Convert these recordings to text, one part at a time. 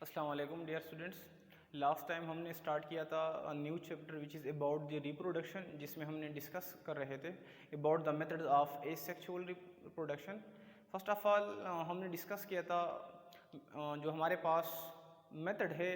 अस्सलाम वालेकुम dear students. Last time हमने स्टार्ट किया था new chapter which is about the reproduction, जिसमें हमने डिस्कस कर रहे थे about the methods of asexual reproduction. First of all हमने डिस्कस किया था जो हमारे पास मेथड है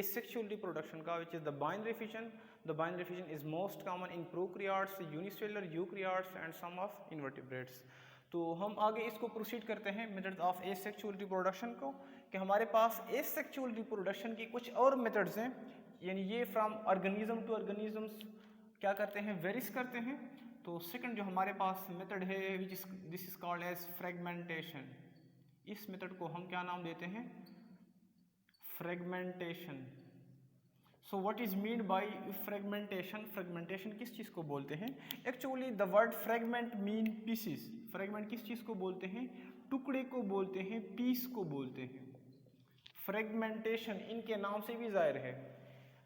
एसेक्सुअल रिप्रोडक्शन का, which is the binary fission. The binary fission is most common in prokaryotes, unicellular eukaryotes and some of invertebrates. तो हम आगे इसको प्रोसीड करते हैं मेथड्स ऑफ एसेक्सुअल रिप्रोडक्शन को, कि हमारे पास एसेक्सुअल रिप्रोडक्शन की कुछ और मेथड्स हैं, यानी ये फ्रॉम ऑर्गेनिज्म टू ऑर्गेनिजम्स क्या करते हैं, वेरिस करते हैं। तो सेकंड जो हमारे पास मेथड है which is this is called as fragmentation. इस मेथड को हम क्या नाम देते हैं, fragmentation. So what is mean by fragmentation? Fragmentation किस चीज़ को बोलते हैं? Actually the word fragment mean pieces. Fragment किस चीज़ को बोलते हैं? टुकड़े को बोलते हैं, पीस को बोलते हैं। फ्रेगमेंटेशन इनके नाम से भी जाहिर है।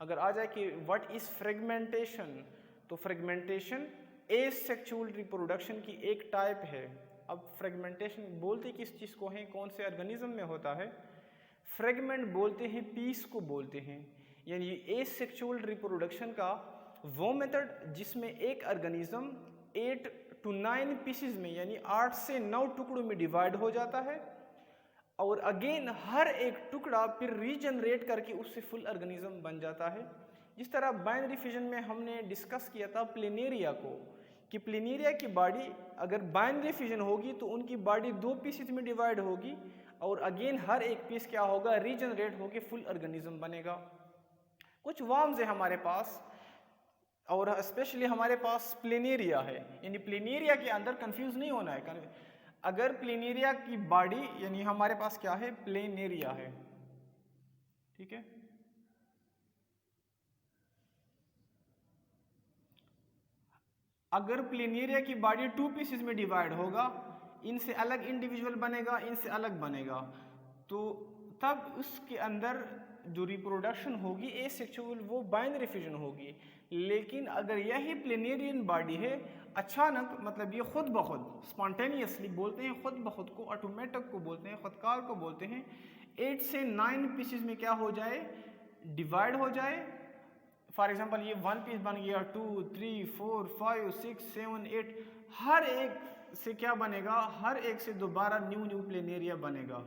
अगर आ जाए कि व्हाट इज फ्रेगमेंटेशन, तो फ्रेगमेंटेशन एसेक्सुअल रिप्रोडक्शन की एक टाइप है। अब फ्रेगमेंटेशन बोलते किस चीज़ को है, कौन से ऑर्गेनिज्म में होता है? फ्रेगमेंट बोलते हैं, पीस को बोलते हैं। यानी एसेक्सुअल रिप्रोडक्शन का वो मेथड जिसमें एक ऑर्गेनिज्म 8 to 9 पीसेस में, यानी 8 से 9 टुकड़ों में डिवाइड हो जाता है, और अगेन हर एक टुकड़ा फिर रीजनरेट करके उससे फुल ऑर्गेनिज्म बन जाता है। जिस तरह बाइनरी फिजन में हमने डिस्कस किया था प्लेनेरिया को, कि प्लेनेरिया की बॉडी अगर बाइनरी फिजन होगी तो उनकी बॉडी 2 पीसेस में डिवाइड होगी, और अगेन हर एक पीस क्या होगा, रीजनरेट होकर फुल ऑर्गेनिज्म बनेगा। कुछ वर्म्स है हमारे पास, और स्पेशली हमारे पास प्लेनेरिया है। यानी प्लेनेरिया के अंदर कंफ्यूज नहीं होना है। अगर प्लेनेरिया की बॉडी, यानी हमारे पास क्या है, प्लेनेरिया है, ठीक है। अगर प्लेनेरिया की बॉडी 2 पीसेस में डिवाइड होगा, इनसे अलग इंडिविजुअल बनेगा, इनसे अलग बनेगा, तो तब उसके अंदर जो रिप्रोडक्शन होगी एसेक्सुअल, वो बाइनरी फिजन होगी। लेकिन अगर यही प्लेनेरियन बॉडी है, अचानक, मतलब ये खुद ब खुद स्पॉन्टेनियसली बोलते हैं, खुद ब खुद को ऑटोमेटिक को बोलते हैं, खुदकार को बोलते हैं, 8 से 9 पीसेस में क्या हो जाए, डिवाइड हो जाए। फॉर एग्जाम्पल ये 1 पीस बन गया, 2, 3, 4, 5, 6, 7, 8, हर एक से क्या बनेगा, हर एक से दोबारा न्यू प्लेनेरिया बनेगा।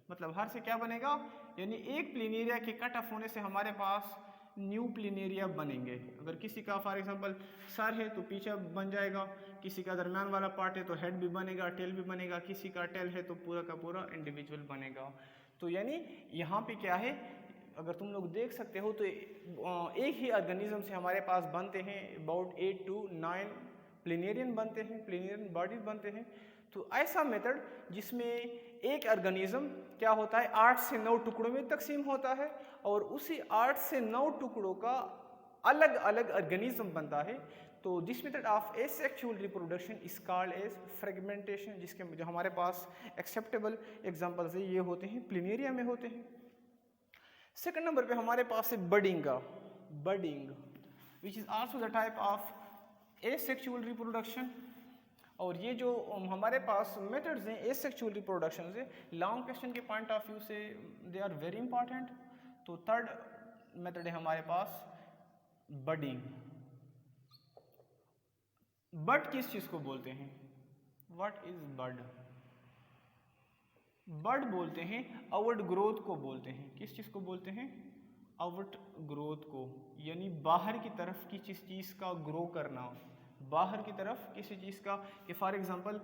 मतलब हर से क्या बनेगा, यानी एक प्लेनेरिया के कट ऑफ होने से हमारे पास न्यू प्लेनेरिया बनेंगे। अगर किसी का फॉर एग्जांपल सर है तो पीछे बन जाएगा, किसी का दरम्यान वाला पार्ट है तो हेड भी बनेगा, टेल भी बनेगा, किसी का टेल है तो पूरा का पूरा इंडिविजुअल बनेगा। तो यानी यहाँ पे क्या है, अगर तुम लोग देख सकते हो तो एक ही ऑर्गेनिज्म से हमारे पास बनते हैं अबाउट 8 to 9 प्लेनेरियन बनते हैं, प्लेनेरियन बॉडीज बनते हैं। तो ऐसा मेथड जिसमें एक ऑर्गेनिज्म क्या होता है, 8 से 9 टुकड़ों में तकसीम होता है, और उसी 8 से 9 टुकड़ों का अलग अलग ऑर्गेनिज्म बनता है। तो this method of asexual reproduction is called as fragmentation, जिसके जो हमारे पास एक्सेप्टेबल एग्जांपल्स है ये होते हैं, प्लेनेरिया में होते हैं। सेकंड नंबर पे हमारे पास है बडिंग का, budding which is also the type of asexual reproduction. और ये जो हमारे पास मेथड्स हैं एसेक्सुअल रिप्रोडक्शन से, लॉन्ग क्वेश्चन के पॉइंट ऑफ व्यू से दे आर वेरी इंपॉर्टेंट। तो थर्ड मेथड है हमारे पास बडिंग। बड किस चीज़ को बोलते हैं, व्हाट इज बड? बड बोलते हैं आउट ग्रोथ को बोलते हैं। किस चीज़ को बोलते हैं? आउट ग्रोथ को, यानी बाहर की तरफ किसी चीज़ का ग्रो करना, बाहर की तरफ किसी चीज़ का। कि फॉर एग्जांपल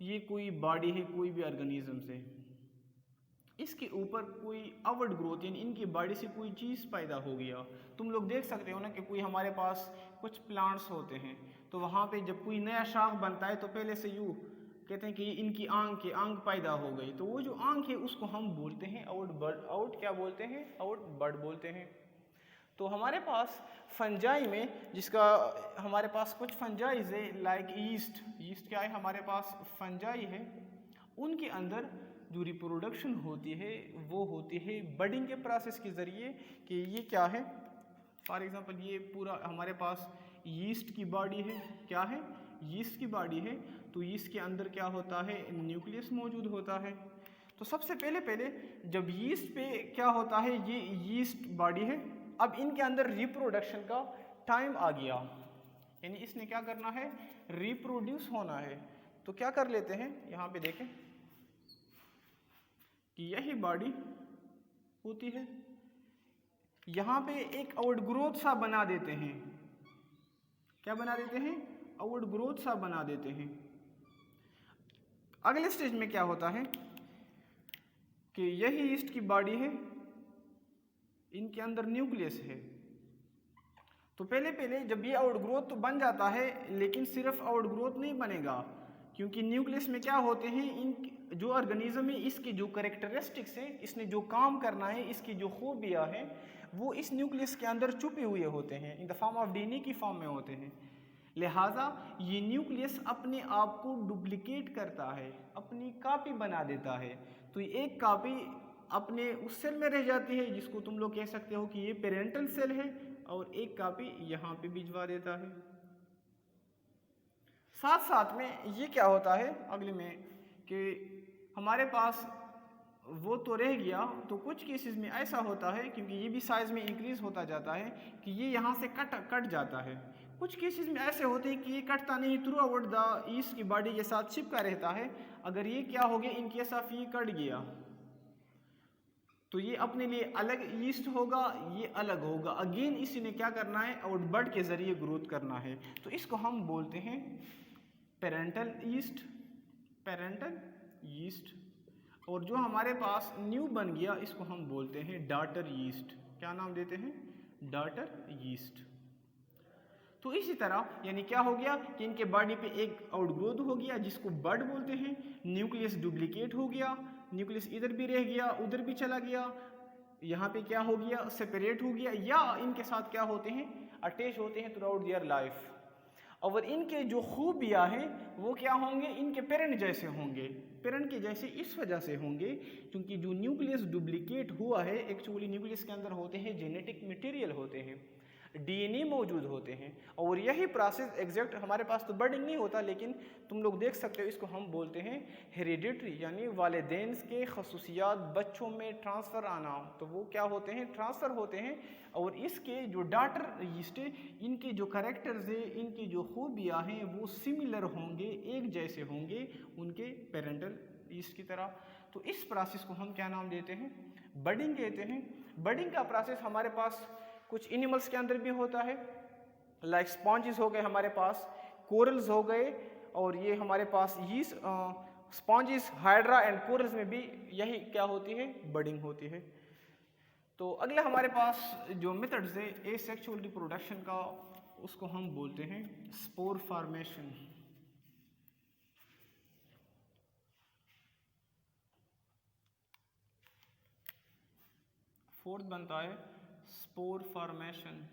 ये कोई बॉडी है कोई भी ऑर्गेनिज्म से, इसके ऊपर कोई आउट ग्रोथ, यानी इनकी बॉडी से कोई चीज़ पैदा हो गया। तुम लोग देख सकते हो ना कि कोई हमारे पास कुछ प्लांट्स होते हैं, तो वहाँ पे जब कोई नया शाख बनता है तो पहले से यूँ कहते हैं कि इनकी आंख पैदा हो गई, तो वो जो आंख है उसको हम बोलते हैं आउट बर्ड। आउट क्या बोलते हैं? आउट बर्ड बोलते हैं। तो हमारे पास फंजाई में, जिसका हमारे पास कुछ फंजाइज है लाइक ईस्ट, ईस्ट क्या है हमारे पास, फंजाई है। उनके अंदर जो रिप्रोडक्शन होती है वो होती है बडिंग के प्रोसेस के ज़रिए। कि ये क्या है, फॉर एग्जांपल ये पूरा हमारे पास यीस्ट की बॉडी है, क्या है, यीस्ट की बॉडी है। तो यीस्ट के अंदर क्या होता है, न्यूक्लियस मौजूद होता है। तो सबसे पहले जब यीस्ट पे क्या होता है, ये यीस्ट बॉडी है, अब इनके अंदर रिप्रोडक्शन का टाइम आ गया, यानी इसने क्या करना है, रिप्रोड्यूस होना है। तो क्या कर लेते हैं, यहाँ पे देखें कि यही बॉडी होती है, यहाँ पे एक आउटग्रोथ सा बना देते हैं। क्या बना देते हैं, आउटग्रोथ सा बना देते हैं। अगले स्टेज में क्या होता है कि यही यीस्ट की बॉडी है, इनके अंदर न्यूक्लियस है। तो पहले जब ये आउटग्रोथ तो बन जाता है, लेकिन सिर्फ आउटग्रोथ नहीं बनेगा, क्योंकि न्यूक्लियस में क्या होते हैं, इन जो ऑर्गेनिज्म है इसकी जो कैरेक्टरिस्टिक्स है, इसने जो काम करना है, इसकी जो खूबियाँ हैं, वो इस न्यूक्लियस के अंदर छुपे हुए होते हैं, in the form of DNA की फॉर्म में होते हैं। लिहाजा ये न्यूक्लियस अपने आप को डुप्लीकेट करता है, अपनी कॉपी बना देता है। तो एक कॉपी अपने उस सेल में रह जाती है जिसको तुम लोग कह सकते हो कि ये पेरेंटल सेल है, और एक कॉपी यहाँ पे भिजवा देता है। साथ साथ में ये क्या होता है अगले में कि हमारे पास वो तो रह गया, तो कुछ केसेस में ऐसा होता है, क्योंकि ये भी साइज में इंक्रीज होता जाता है, कि ये यहाँ से कट जाता है। कुछ केसेस में ऐसे होते हैं कि ये कटता नहीं, थ्रू आउट द ईस्ट की बॉडी के साथ चिपका रहता है। अगर ये क्या हो गया, इन केस ऑफ ये कट गया, तो ये अपने लिए अलग ईस्ट होगा, ये अलग होगा। अगेन इसी ने क्या करना है, आउटबर्ड के जरिए ग्रोथ करना है। तो इसको हम बोलते हैं पेरेंटल ईस्ट, पेरेंटल ईस्ट। और जो हमारे पास न्यू बन गया, इसको हम बोलते हैं डॉटर ईस्ट। क्या नाम देते हैं, डॉटर ईस्ट। तो इसी तरह यानी क्या हो गया कि इनके बॉडी पे एक आउटग्रोथ हो गया जिसको बड बोलते हैं, न्यूक्लियस डुप्लीकेट हो गया, न्यूक्लियस इधर भी रह गया, उधर भी चला गया, यहाँ पे क्या हो गया, सेपरेट हो गया, या इनके साथ क्या होते हैं, अटैच होते हैं थ्रू आउट देयर लाइफ। और इनके जो खूबियाँ हैं वो क्या होंगे, इनके पेरेंट जैसे होंगे। पेरेंट के जैसे इस वजह से होंगे क्योंकि जो न्यूक्लियस डुप्लीकेट हुआ है, एक्चुअली न्यूक्लियस के अंदर होते हैं जेनेटिक मटेरियल होते हैं, डीएनए मौजूद होते हैं। और यही प्रोसेस एग्जैक्ट हमारे पास तो बर्डिंग नहीं होता, लेकिन तुम लोग देख सकते हो, इसको हम बोलते हैं हेरिडिटरी, यानी वालिदैन के खसूसियात बच्चों में ट्रांसफ़र आना। तो वो क्या होते हैं, ट्रांसफ़र होते हैं। और इसके जो डॉटर ईस्ट, इनके जो करेक्टर्स है, इनकी जो खूबियाँ हैं, वो सिमिलर होंगे, एक जैसे होंगे उनके पेरेंटल ईस्ट की तरह। तो इस प्रोसेस को हम क्या नाम देते हैं, बडिंग कहते हैं। बडिंग का प्रोसेस हमारे पास कुछ एनिमल्स के अंदर भी होता है, लाइक स्पॉन्जेस हो गए हमारे पास, कोरल्स हो गए, और ये हमारे पास ये स्पॉन्जेस, हाइड्रा एंड कोरल्स में भी यही क्या होती है, बडिंग होती है। तो अगला हमारे पास जो मेथड्स है एसेक्सुअल रिप्रोडक्शन का, उसको हम बोलते हैं स्पोर फॉर्मेशन। फोर्थ बनता है स्पोर फॉर्मेशन।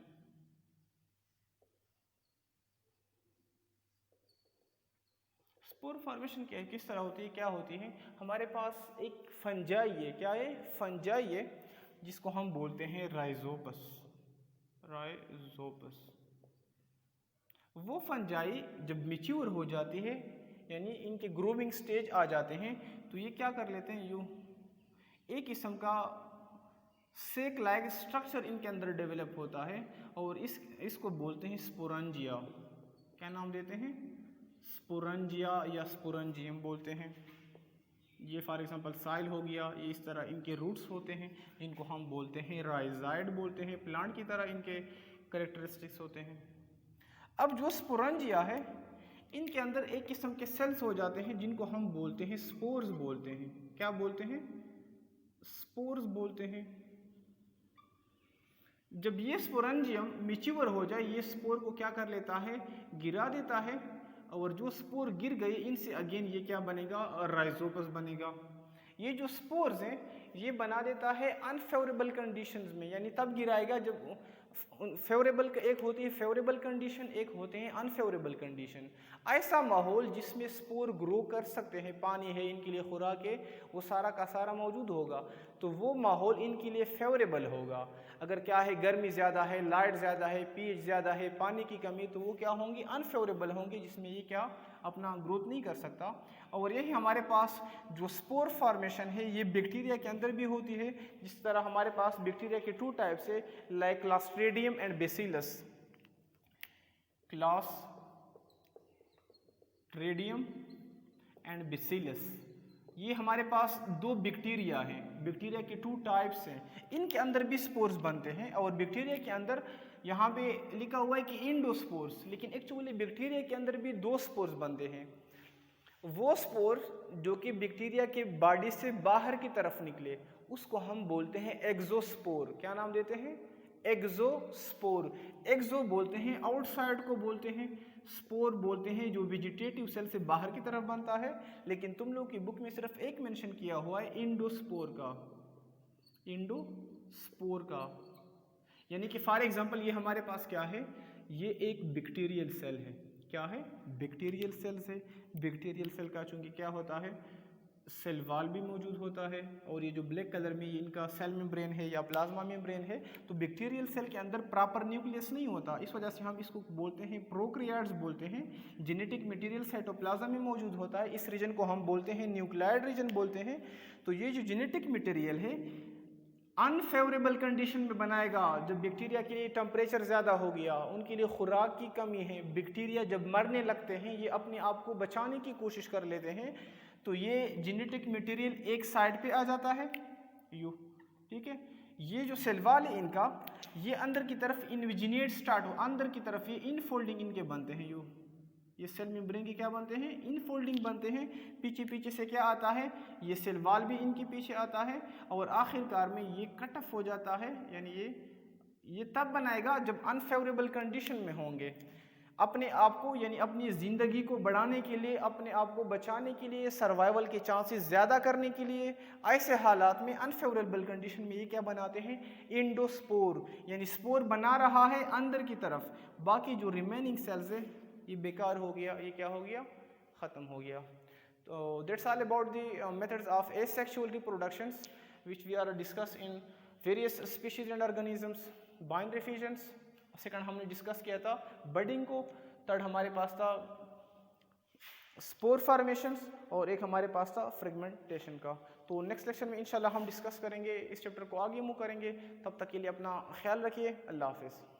स्पोर फॉर्मेशन क्या है, किस तरह होती है, क्या होती है, हमारे पास एक फंजाई है, क्या है, फंजाई है, जिसको हम बोलते हैं राइजोपस। राइजोपस वो फंजाई जब मैच्योर हो जाती है, यानी इनके ग्रोविंग स्टेज आ जाते हैं, तो ये क्या कर लेते हैं, यूँ एक किस्म का सेक लाइक स्ट्रक्चर इनके अंदर डेवलप होता है, और इसको बोलते हैं स्पोरेंजिया। क्या नाम देते हैं, स्पोरेंजिया या स्पोरेंजियम बोलते हैं। ये फॉर एग्जांपल साइल हो गया, ये इस तरह इनके रूट्स होते हैं, इनको हम बोलते हैं राइजाइड बोलते हैं, प्लांट की तरह इनके कैरेक्टरिस्टिक्स होते हैं। अब जो स्पोरेंजिया है, इनके अंदर एक किस्म के सेल्स हो जाते हैं जिनको हम बोलते हैं स्पोर्स बोलते हैं। क्या बोलते हैं, स्पोर्स बोलते हैं। जब ये स्पोरेंजियम मैच्योर हो जाए, ये स्पोर को क्या कर लेता है, गिरा देता है, और जो स्पोर गिर गए इनसे अगेन ये क्या बनेगा, राइजोपस बनेगा। ये जो स्पोर्स हैं ये बना देता है अनफेवरेबल कंडीशंस में, यानी तब गिराएगा जब फेवरेबल एक होती है फेवरेबल कंडीशन, एक होते हैं अनफेवरेबल कंडीशन। ऐसा माहौल जिसमें स्पोर ग्रो कर सकते हैं, पानी है, इनके लिए खुराक है, वो सारा का सारा मौजूद होगा, तो वो माहौल इनके लिए फेवरेबल होगा। अगर क्या है, गर्मी ज़्यादा है, लाइट ज़्यादा है, पीएच ज़्यादा है, पानी की कमी, तो वो क्या होंगी, अनफेवरेबल होंगे, जिसमें ये क्या अपना ग्रोथ नहीं कर सकता। और यही हमारे पास जो स्पोर फॉर्मेशन है ये बैक्टीरिया के अंदर भी होती है। जिस तरह हमारे पास बैक्टीरिया के 2 टाइप्स है, like Clostridium and bacillus. Clostridium and bacillus, ये हमारे पास 2 बैक्टीरिया हैं। बैक्टीरिया के 2 टाइप्स हैं, इनके अंदर भी स्पोर्स बनते हैं। और बैक्टीरिया के अंदर यहाँ पे लिखा हुआ है कि इंडोस्पोर्स, लेकिन एक्चुअली बैक्टीरिया के अंदर भी 2 स्पोर्स बनते हैं। वो स्पोर जो कि बैक्टीरिया के बॉडी से बाहर की तरफ निकले, उसको हम बोलते हैं एक्सोस्पोर। क्या नाम देते हैं, एक्सोस्पोर। एक्सो बोलते हैं आउटसाइड को बोलते हैं, स्पोर बोलते हैं जो वेजिटेटिव सेल से बाहर की तरफ बनता है। लेकिन तुम लोग की बुक में सिर्फ एक मेंशन किया हुआ है इंडोस्पोर का, इंडोस्पोर का। यानी कि फॉर एग्जांपल ये हमारे पास क्या है, ये एक बैक्टीरियल सेल है। क्या है, बैक्टीरियल सेल है। बैक्टीरियल सेल का चूंकि क्या होता है, सेल वॉल भी मौजूद होता है, और ये जो ब्लैक कलर में इनका सेल मेम्ब्रेन है या प्लाज्मा मेम्ब्रेन है। तो बैक्टीरियल सेल के अंदर प्रॉपर न्यूक्लियस नहीं होता, इस वजह से हम इसको बोलते हैं प्रोकैरियोट्स बोलते हैं। जेनेटिक मटेरियल साइटोप्लाज्म में मौजूद होता है, इस रीजन को हम बोलते हैं न्यूक्लियॉइड रीजन बोलते हैं। तो ये जो जेनेटिक मटेरियल है अनफेवरेबल कंडीशन में बनाएगा। जब बैक्टीरिया के लिए टेम्परेचर ज़्यादा हो गया, उनके लिए खुराक की कमी है, बैक्टीरिया जब मरने लगते हैं, ये अपने आप को बचाने की कोशिश कर लेते हैं, तो ये जेनेटिक मटेरियल एक साइड पे आ जाता है, यू, ठीक है। ये जो सेल वॉल है इनका, ये अंदर की तरफ इनविजिनेट स्टार्ट हो, अंदर की तरफ ये इनफोल्डिंग इनके बनते हैं, ये सेल मेम्ब्रेन के क्या बनते हैं, इनफोल्डिंग बनते हैं। पीछे पीछे से क्या आता है, ये सेल वॉल भी इनके पीछे आता है, और आखिरकार में ये कट ऑफ हो जाता है। यानी ये तब बनाएगा जब अनफेवरेबल कंडीशन में होंगे। अपने आप को यानी अपनी ज़िंदगी को बढ़ाने के लिए, अपने आप को बचाने के लिए, सर्वाइवल के चांसेस ज़्यादा करने के लिए, ऐसे हालात में अनफेवरेबल कंडीशन में ये क्या बनाते हैं, इंडोस्पोर। यानी स्पोर बना रहा है अंदर की तरफ, बाकी जो रिमेनिंग सेल्स है ये बेकार हो गया, ये क्या हो गया, ख़त्म हो गया। तो that's all about the methods of asexual reproductions which we are discuss in various species and organisms. Binary fissions second हमने डिस्कस किया था, बडिंग को। थर्ड हमारे पास था स्पोर फॉर्मेशंस, और एक हमारे पास था फ्रेगमेंटेशन का। तो नेक्स्ट लेक्चर में इंशाल्लाह हम डिस्कस करेंगे, इस चैप्टर को आगे मूव करेंगे। तब तक के लिए अपना ख्याल रखिए, अल्लाह हाफिज़।